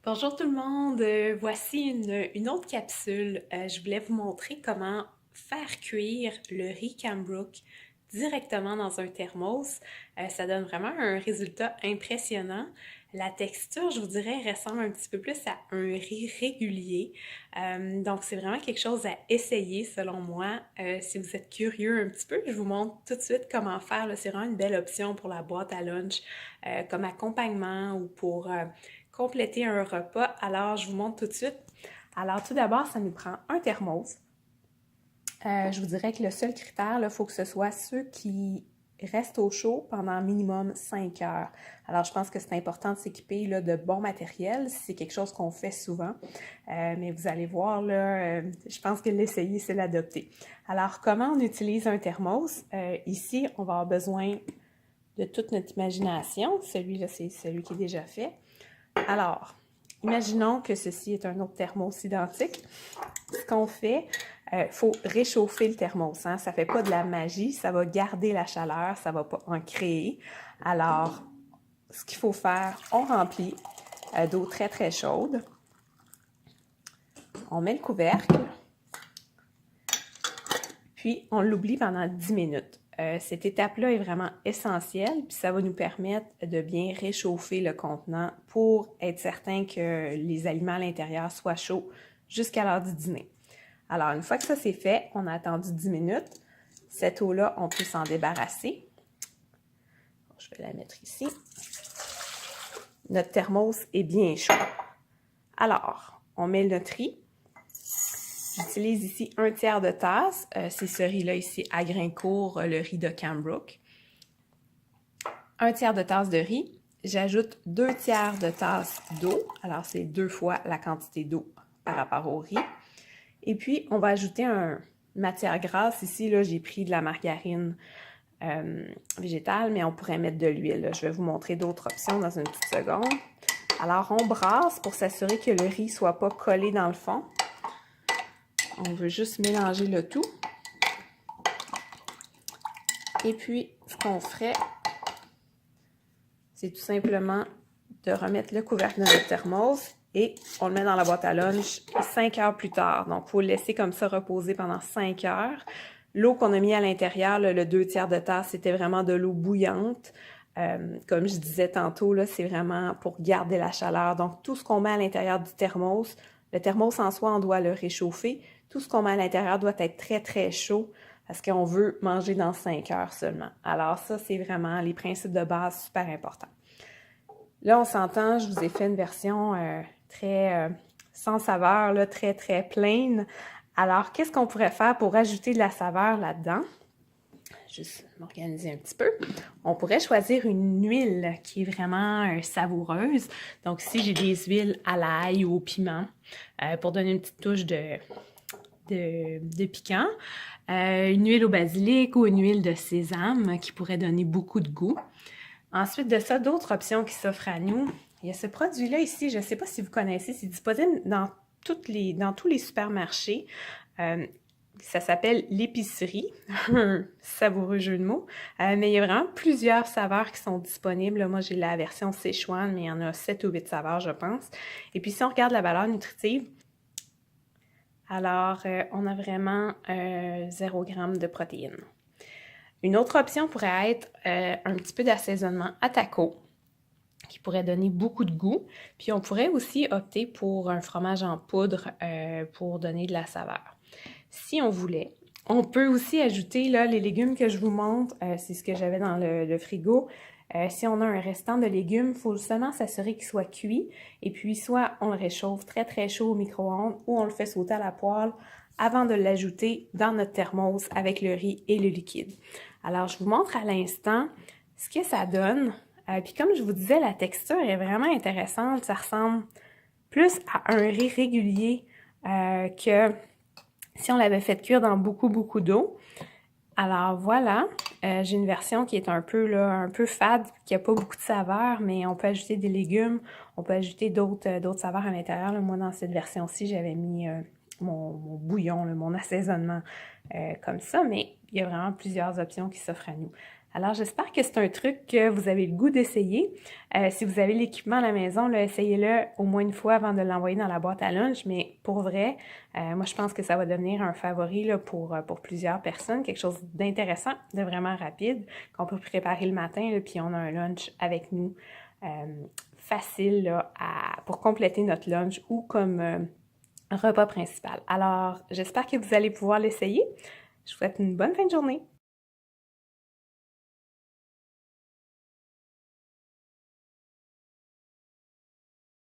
Bonjour tout le monde, voici une autre capsule. Je voulais vous montrer comment faire cuire le riz Cambrook directement dans un thermos. Ça donne vraiment un résultat impressionnant. La texture, je vous dirais, ressemble un petit peu plus à un riz régulier. Donc c'est vraiment quelque chose à essayer selon moi. Si vous êtes curieux un petit peu, je vous montre tout de suite comment faire, là. C'est vraiment une belle option pour la boîte à lunch, comme accompagnement ou pour compléter un repas. Alors, je vous montre tout de suite. Alors, tout d'abord, ça nous prend un thermos. Je vous dirais que le seul critère, il faut que ce soit ceux qui restent au chaud pendant minimum 5 heures. Alors, je pense que c'est important de s'équiper de bon matériel. C'est quelque chose qu'on fait souvent. Mais vous allez voir, là, je pense que l'essayer, c'est l'adopter. Alors, comment on utilise un thermos? Ici, on va avoir besoin de toute notre imagination. Celui-là, c'est celui qui est déjà fait. Alors, imaginons que ceci est un autre thermos identique. Ce qu'on fait, il faut réchauffer le thermos. Hein? Ça ne fait pas de la magie, ça va garder la chaleur, ça ne va pas en créer. Alors, ce qu'il faut faire, on remplit d'eau très très chaude. On met le couvercle, puis on l'oublie pendant 10 minutes. Cette étape-là est vraiment essentielle, puis ça va nous permettre de bien réchauffer le contenant pour être certain que les aliments à l'intérieur soient chauds jusqu'à l'heure du dîner. Alors, une fois que ça c'est fait, on a attendu 10 minutes. Cette eau-là, on peut s'en débarrasser. Je vais la mettre ici. Notre thermos est bien chaud. Alors, on met notre riz. J'utilise ici 1/3 de tasse. C'est ce riz-là ici à grains courts, le riz de Cambrook. 1/3 de tasse de riz. J'ajoute 2/3 de tasse d'eau. Alors, c'est 2 fois la quantité d'eau par rapport au riz. Et puis, on va ajouter une matière grasse. Ici, là, j'ai pris de la margarine végétale, mais on pourrait mettre de l'huile. Je vais vous montrer d'autres options dans une petite seconde. Alors, on brasse pour s'assurer que le riz ne soit pas collé dans le fond. On veut juste mélanger le tout. Et puis, ce qu'on ferait, c'est tout simplement de remettre le couvercle de notre thermos et on le met dans la boîte à lunch 5 heures plus tard. Donc, il faut le laisser comme ça reposer pendant 5 heures. L'eau qu'on a mis à l'intérieur, le 2/3 de tasse, c'était vraiment de l'eau bouillante. Comme je disais tantôt, là, c'est vraiment pour garder la chaleur. Donc, tout ce qu'on met à l'intérieur du thermos, le thermos en soi, on doit le réchauffer. Tout ce qu'on met à l'intérieur doit être très, très chaud parce qu'on veut manger dans 5 heures seulement. Alors ça, c'est vraiment les principes de base super importants. Là, on s'entend, je vous ai fait une version très sans saveur, là, très, très plaine. Alors, qu'est-ce qu'on pourrait faire pour ajouter de la saveur là-dedans? Juste m'organiser un petit peu. On pourrait choisir une huile qui est vraiment savoureuse. Donc ici, j'ai des huiles à l'ail ou au piment pour donner une petite touche de piquant. Une huile au basilic ou une huile de sésame qui pourrait donner beaucoup de goût. Ensuite de ça, d'autres options qui s'offrent à nous. Il y a ce produit-là ici, je ne sais pas si vous connaissez, c'est disponible dans tous les supermarchés. Ça s'appelle l'épicerie, un savoureux jeu de mots. Mais il y a vraiment plusieurs saveurs qui sont disponibles. Moi, j'ai la version Szechuan, mais il y en a 7 ou 8 saveurs, je pense. Et puis, si on regarde la valeur nutritive, alors, on a vraiment 0 g de protéines. Une autre option pourrait être un petit peu d'assaisonnement à taco, qui pourrait donner beaucoup de goût. Puis on pourrait aussi opter pour un fromage en poudre pour donner de la saveur. Si on voulait, on peut aussi ajouter là, les légumes que je vous montre, c'est ce que j'avais dans le frigo. Si on a un restant de légumes, il faut seulement s'assurer qu'il soit cuit. Et puis, soit on le réchauffe très très chaud au micro-ondes ou on le fait sauter à la poêle avant de l'ajouter dans notre thermos avec le riz et le liquide. Alors, je vous montre à l'instant ce que ça donne. Puis comme je vous disais, la texture est vraiment intéressante. Ça ressemble plus à un riz régulier que si on l'avait fait cuire dans beaucoup, beaucoup d'eau. Alors voilà, j'ai une version qui est un peu fade, qui n'a pas beaucoup de saveur, mais on peut ajouter des légumes, on peut ajouter d'autres saveurs à l'intérieur. Moi, dans cette version-ci, j'avais mis mon bouillon, là, mon assaisonnement comme ça, mais il y a vraiment plusieurs options qui s'offrent à nous. Alors, j'espère que c'est un truc que vous avez le goût d'essayer. Si vous avez l'équipement à la maison, là, essayez-le au moins une fois avant de l'envoyer dans la boîte à lunch, mais pour vrai, moi, je pense que ça va devenir un favori là, pour plusieurs personnes, quelque chose d'intéressant, de vraiment rapide, qu'on peut préparer le matin, là, puis on a un lunch avec nous facile là, pour compléter notre lunch ou comme repas principal. Alors, j'espère que vous allez pouvoir l'essayer. Je vous souhaite une bonne fin de journée.